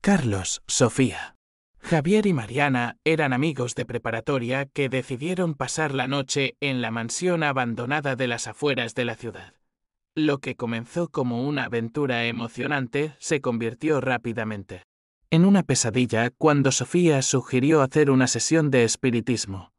Carlos, Sofía. Javier y Mariana eran amigos de preparatoria que decidieron pasar la noche en la mansión abandonada de las afueras de la ciudad. Lo que comenzó como una aventura emocionante se convirtió rápidamente en una pesadilla cuando Sofía sugirió hacer una sesión de espiritismo.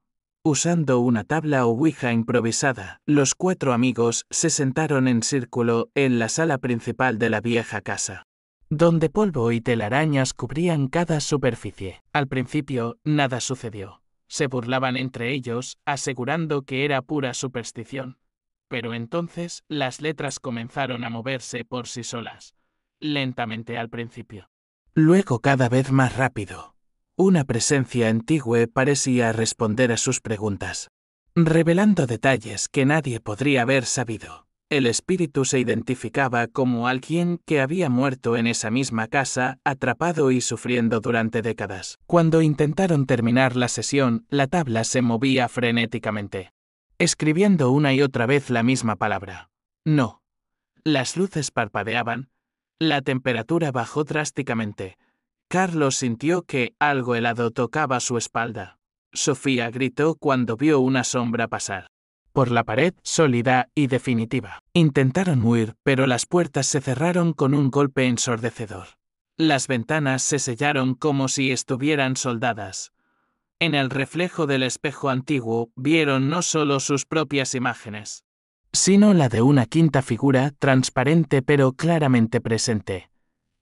Usando una tabla o ouija improvisada, los 4 amigos se sentaron en círculo en la sala principal de la vieja casa, donde polvo y telarañas cubrían cada superficie. Al principio, nada sucedió. Se burlaban entre ellos, asegurando que era pura superstición. Pero entonces las letras comenzaron a moverse por sí solas, lentamente al principio. Luego cada vez más rápido. Una presencia antigua parecía responder a sus preguntas, revelando detalles que nadie podría haber sabido. El espíritu se identificaba como alguien que había muerto en esa misma casa, atrapado y sufriendo durante décadas. Cuando intentaron terminar la sesión, la tabla se movía frenéticamente, escribiendo una y otra vez la misma palabra. No. Las luces parpadeaban. La temperatura bajó drásticamente. Carlos sintió que algo helado tocaba su espalda. Sofía gritó cuando vio una sombra pasar por la pared, sólida y definitiva. Intentaron huir, pero las puertas se cerraron con un golpe ensordecedor. Las ventanas se sellaron como si estuvieran soldadas. En el reflejo del espejo antiguo vieron no solo sus propias imágenes, sino la de una quinta figura transparente pero claramente presente.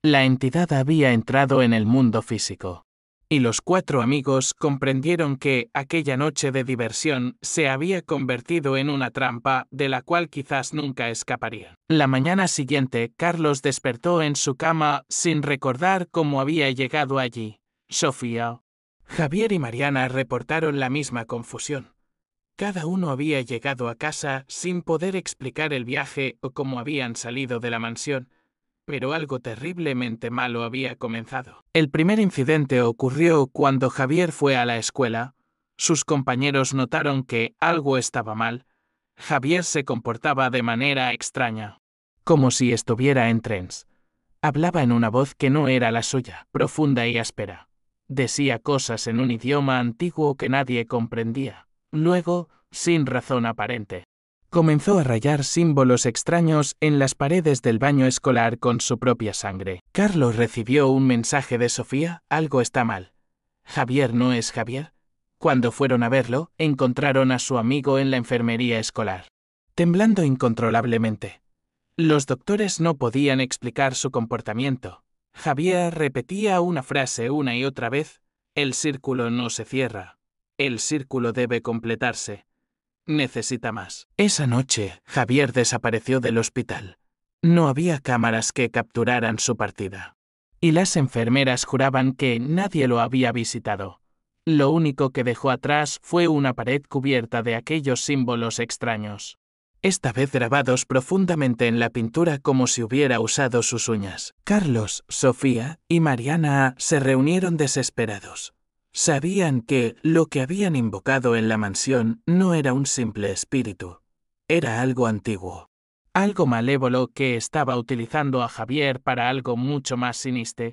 La entidad había entrado en el mundo físico. Y los 4 amigos comprendieron que aquella noche de diversión se había convertido en una trampa de la cual quizás nunca escaparían. La mañana siguiente, Carlos despertó en su cama sin recordar cómo había llegado allí. Sofía, Javier y Mariana reportaron la misma confusión. Cada uno había llegado a casa sin poder explicar el viaje o cómo habían salido de la mansión, pero algo terriblemente malo había comenzado. El primer incidente ocurrió cuando Javier fue a la escuela. Sus compañeros notaron que algo estaba mal. Javier se comportaba de manera extraña, como si estuviera en trance. Hablaba en una voz que no era la suya, profunda y áspera. Decía cosas en un idioma antiguo que nadie comprendía. Luego, sin razón aparente, comenzó a rayar símbolos extraños en las paredes del baño escolar con su propia sangre. Carlos recibió un mensaje de Sofía: algo está mal. ¿Javier no es Javier? Cuando fueron a verlo, encontraron a su amigo en la enfermería escolar, temblando incontrolablemente. Los doctores no podían explicar su comportamiento. Javier repetía una frase una y otra vez: el círculo no se cierra. El círculo debe completarse. Necesita más. Esa noche, Javier desapareció del hospital. No había cámaras que capturaran su partida. Y las enfermeras juraban que nadie lo había visitado. Lo único que dejó atrás fue una pared cubierta de aquellos símbolos extraños, esta vez grabados profundamente en la pintura como si hubiera usado sus uñas. Carlos, Sofía y Mariana se reunieron desesperados. Sabían que lo que habían invocado en la mansión no era un simple espíritu. Era algo antiguo. Algo malévolo que estaba utilizando a Javier para algo mucho más siniestro,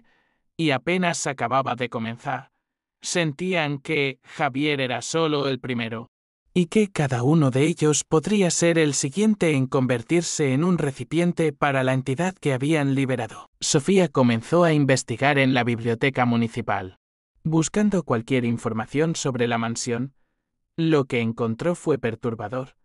y apenas acababa de comenzar. Sentían que Javier era solo el primero, y que cada uno de ellos podría ser el siguiente en convertirse en un recipiente para la entidad que habían liberado. Sofía comenzó a investigar en la biblioteca municipal, buscando cualquier información sobre la mansión. Lo que encontró fue perturbador.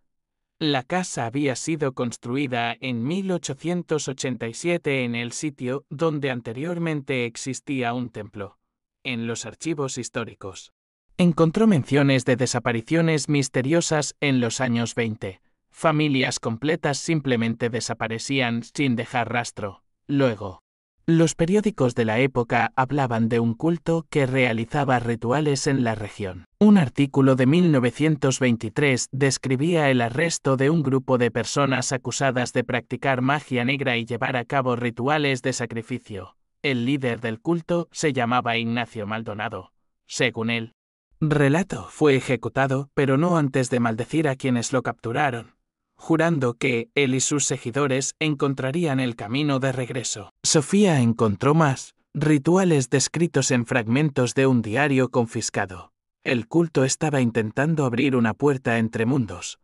La casa había sido construida en 1887 en el sitio donde anteriormente existía un templo. En los archivos históricos encontró menciones de desapariciones misteriosas en los años 20. Familias completas simplemente desaparecían sin dejar rastro. Luego, los periódicos de la época hablaban de un culto que realizaba rituales en la región. Un artículo de 1923 describía el arresto de un grupo de personas acusadas de practicar magia negra y llevar a cabo rituales de sacrificio. El líder del culto se llamaba Ignacio Maldonado. Según él, relato, fue ejecutado, pero no antes de maldecir a quienes lo capturaron, jurando que él y sus seguidores encontrarían el camino de regreso. Sofía encontró más. Rituales descritos en fragmentos de un diario confiscado. El culto estaba intentando abrir una puerta entre mundos.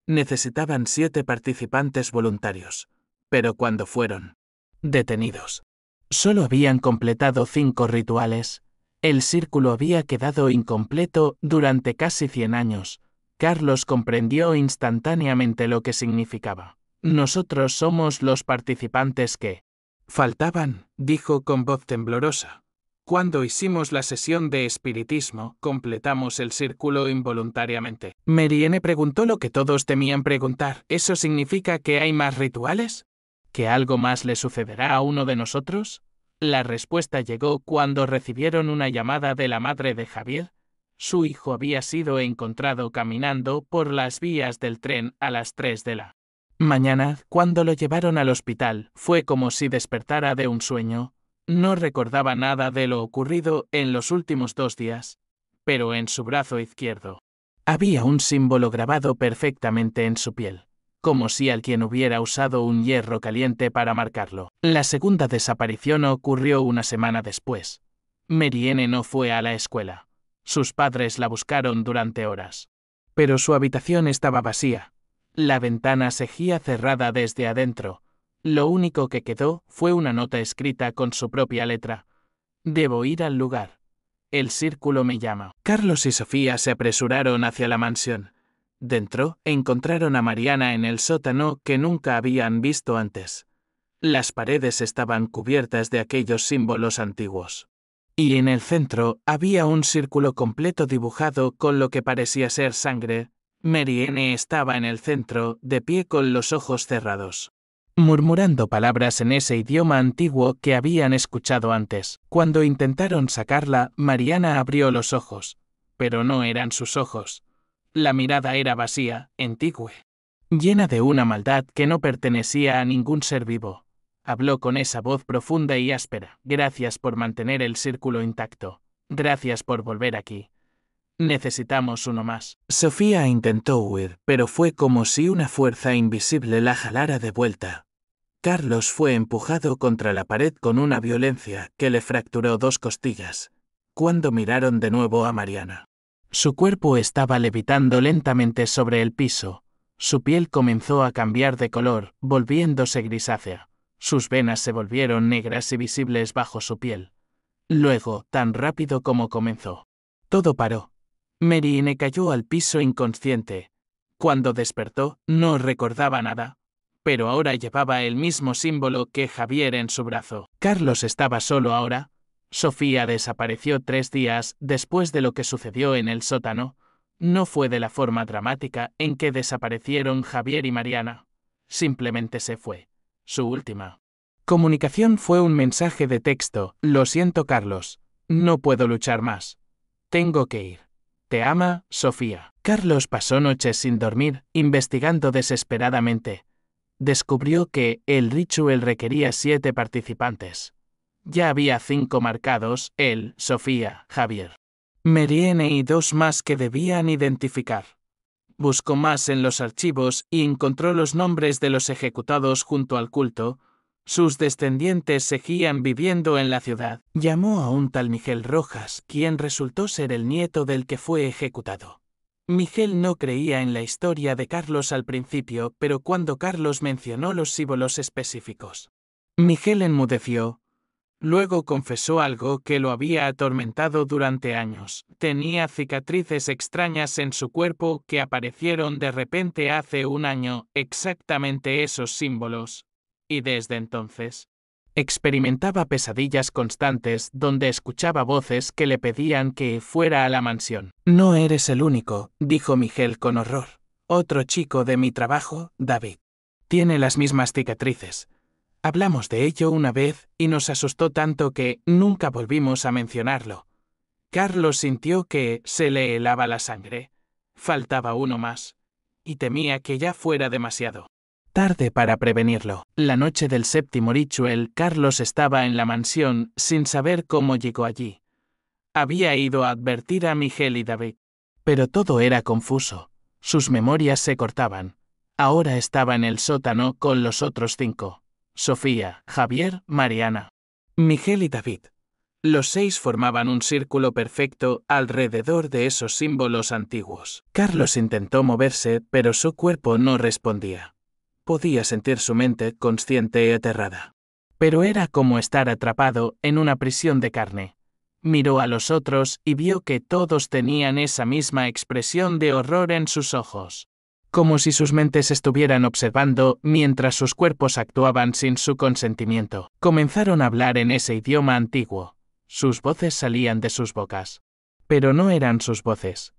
Necesitaban 7 participantes voluntarios. Pero cuando fueron detenidos, solo habían completado 5 rituales. El círculo había quedado incompleto durante casi 100 años. Carlos comprendió instantáneamente lo que significaba. Nosotros somos los participantes que faltaban, dijo con voz temblorosa. Cuando hicimos la sesión de espiritismo, completamos el círculo involuntariamente. Marianne preguntó lo que todos temían preguntar. ¿Eso significa que hay más rituales? ¿Que algo más le sucederá a uno de nosotros? La respuesta llegó cuando recibieron una llamada de la madre de Javier. Su hijo había sido encontrado caminando por las vías del tren a las 3 de la mañana. Cuando lo llevaron al hospital, fue como si despertara de un sueño. No recordaba nada de lo ocurrido en los últimos 2 días, pero en su brazo izquierdo había un símbolo grabado perfectamente en su piel, como si alguien hubiera usado un hierro caliente para marcarlo. La segunda desaparición ocurrió una semana después. Marianne no fue a la escuela. Sus padres la buscaron durante horas. Pero su habitación estaba vacía. La ventana seguía cerrada desde adentro. Lo único que quedó fue una nota escrita con su propia letra. Debo ir al lugar. El círculo me llama. Carlos y Sofía se apresuraron hacia la mansión. Dentro, encontraron a Mariana en el sótano que nunca habían visto antes. Las paredes estaban cubiertas de aquellos símbolos antiguos. Y en el centro había un círculo completo dibujado con lo que parecía ser sangre. Marianne estaba en el centro, de pie con los ojos cerrados, murmurando palabras en ese idioma antiguo que habían escuchado antes. Cuando intentaron sacarla, Mariana abrió los ojos, pero no eran sus ojos. La mirada era vacía, antigua, llena de una maldad que no pertenecía a ningún ser vivo. Habló con esa voz profunda y áspera. Gracias por mantener el círculo intacto. Gracias por volver aquí. Necesitamos uno más. Sofía intentó huir, pero fue como si una fuerza invisible la jalara de vuelta. Carlos fue empujado contra la pared con una violencia que le fracturó 2 costillas. Cuando miraron de nuevo a Mariana, su cuerpo estaba levitando lentamente sobre el piso. Su piel comenzó a cambiar de color, volviéndose grisácea. Sus venas se volvieron negras y visibles bajo su piel. Luego, tan rápido como comenzó, todo paró. Marianne cayó al piso inconsciente. Cuando despertó, no recordaba nada, pero ahora llevaba el mismo símbolo que Javier en su brazo. Carlos estaba solo ahora. Sofía desapareció 3 días después de lo que sucedió en el sótano. No fue de la forma dramática en que desaparecieron Javier y Mariana. Simplemente se fue. Su última comunicación fue un mensaje de texto. Lo siento, Carlos. No puedo luchar más. Tengo que ir. Te ama, Sofía. Carlos pasó noches sin dormir, investigando desesperadamente. Descubrió que el ritual requería 7 participantes. Ya había 5 marcados: él, Sofía, Javier, Marianne y 2 más que debían identificar. Buscó más en los archivos y encontró los nombres de los ejecutados junto al culto. Sus descendientes seguían viviendo en la ciudad. Llamó a un tal Miguel Rojas, quien resultó ser el nieto del que fue ejecutado. Miguel no creía en la historia de Carlos al principio, pero cuando Carlos mencionó los símbolos específicos, Miguel enmudeció. Luego confesó algo que lo había atormentado durante años. Tenía cicatrices extrañas en su cuerpo que aparecieron de repente hace 1 año, exactamente esos símbolos. Y desde entonces, experimentaba pesadillas constantes donde escuchaba voces que le pedían que fuera a la mansión. No eres el único, dijo Miguel con horror. Otro chico de mi trabajo, David, tiene las mismas cicatrices. Hablamos de ello una vez y nos asustó tanto que nunca volvimos a mencionarlo. Carlos sintió que se le helaba la sangre. Faltaba uno más, y temía que ya fuera demasiado tarde para prevenirlo. La noche del 7º ritual, Carlos estaba en la mansión sin saber cómo llegó allí. Había ido a advertir a Miguel y David, pero todo era confuso. Sus memorias se cortaban. Ahora estaba en el sótano con los otros 5. Sofía, Javier, Mariana, Miguel y David. Los 6 formaban un círculo perfecto alrededor de esos símbolos antiguos. Carlos intentó moverse, pero su cuerpo no respondía. Podía sentir su mente consciente y aterrada. Pero era como estar atrapado en una prisión de carne. Miró a los otros y vio que todos tenían esa misma expresión de horror en sus ojos. Como si sus mentes estuvieran observando mientras sus cuerpos actuaban sin su consentimiento. Comenzaron a hablar en ese idioma antiguo. Sus voces salían de sus bocas. Pero no eran sus voces.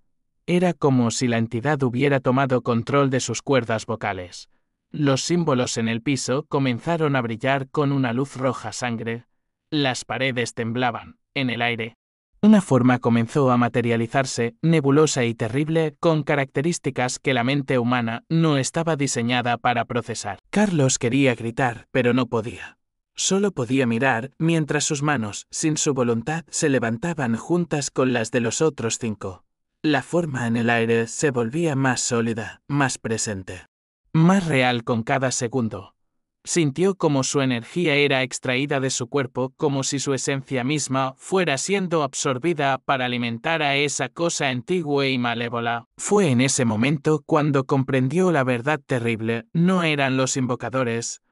Era como si la entidad hubiera tomado control de sus cuerdas vocales. Los símbolos en el piso comenzaron a brillar con una luz roja sangre. Las paredes temblaban, en el aire. Una forma comenzó a materializarse, nebulosa y terrible, con características que la mente humana no estaba diseñada para procesar. Carlos quería gritar, pero no podía. Solo podía mirar mientras sus manos, sin su voluntad, se levantaban juntas con las de los otros 5. La forma en el aire se volvía más sólida, más presente. Más real con cada segundo. Sintió como su energía era extraída de su cuerpo, como si su esencia misma fuera siendo absorbida para alimentar a esa cosa antigua y malévola. Fue en ese momento cuando comprendió la verdad terrible. No eran los invocadores,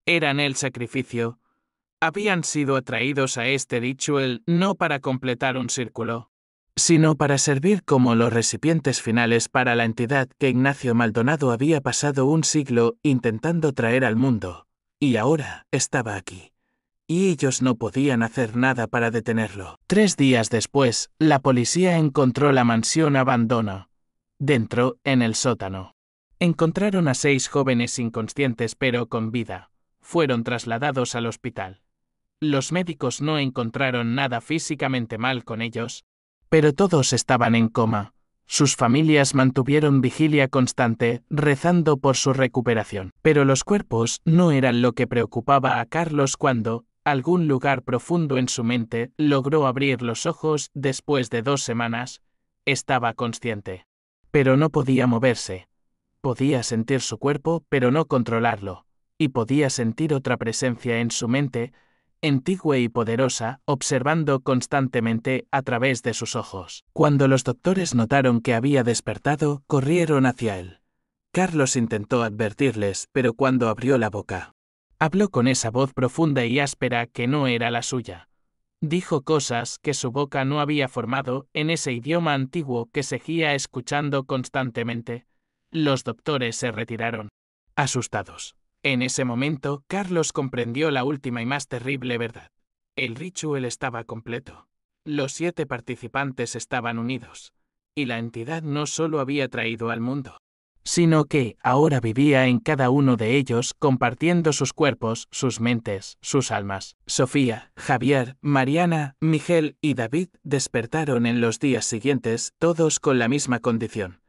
eran el sacrificio. Habían sido atraídos a este ritual no para completar un círculo, sino para servir como los recipientes finales para la entidad que Ignacio Maldonado había pasado un siglo intentando traer al mundo, y ahora estaba aquí. Y ellos no podían hacer nada para detenerlo. 3 días después, la policía encontró la mansión abandonada. Dentro, en el sótano, encontraron a 6 jóvenes inconscientes pero con vida. Fueron trasladados al hospital. Los médicos no encontraron nada físicamente mal con ellos, pero todos estaban en coma. Sus familias mantuvieron vigilia constante, rezando por su recuperación. Pero los cuerpos no eran lo que preocupaba a Carlos cuando, algún lugar profundo en su mente, logró abrir los ojos después de 2 semanas. Estaba consciente. Pero no podía moverse. Podía sentir su cuerpo, pero no controlarlo. Y podía sentir otra presencia en su mente, antigua y poderosa, observando constantemente a través de sus ojos. Cuando los doctores notaron que había despertado, corrieron hacia él. Carlos intentó advertirles, pero cuando abrió la boca, habló con esa voz profunda y áspera que no era la suya. Dijo cosas que su boca no había formado en ese idioma antiguo que seguía escuchando constantemente. Los doctores se retiraron, asustados. En ese momento, Carlos comprendió la última y más terrible verdad. El ritual estaba completo. Los 7 participantes estaban unidos. Y la entidad no solo había traído al mundo, sino que ahora vivía en cada uno de ellos, compartiendo sus cuerpos, sus mentes, sus almas. Sofía, Javier, Mariana, Miguel y David despertaron en los días siguientes, todos con la misma condición.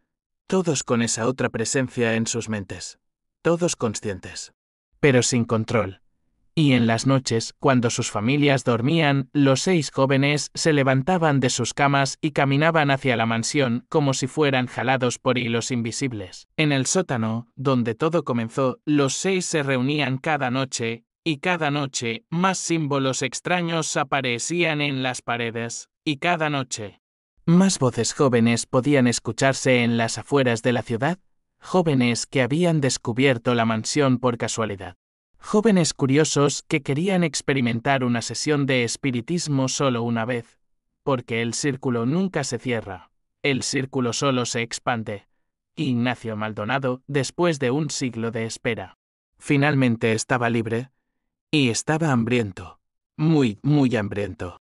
Todos con esa otra presencia en sus mentes. Todos conscientes, pero sin control. Y en las noches, cuando sus familias dormían, los 6 jóvenes se levantaban de sus camas y caminaban hacia la mansión como si fueran jalados por hilos invisibles. En el sótano, donde todo comenzó, los 6 se reunían cada noche, y cada noche más símbolos extraños aparecían en las paredes, y cada noche más voces jóvenes podían escucharse en las afueras de la ciudad. Jóvenes que habían descubierto la mansión por casualidad. Jóvenes curiosos que querían experimentar una sesión de espiritismo solo una vez. Porque el círculo nunca se cierra. El círculo solo se expande. Ignacio Maldonado, después de un siglo de espera, finalmente estaba libre. Y estaba hambriento. Muy, muy hambriento.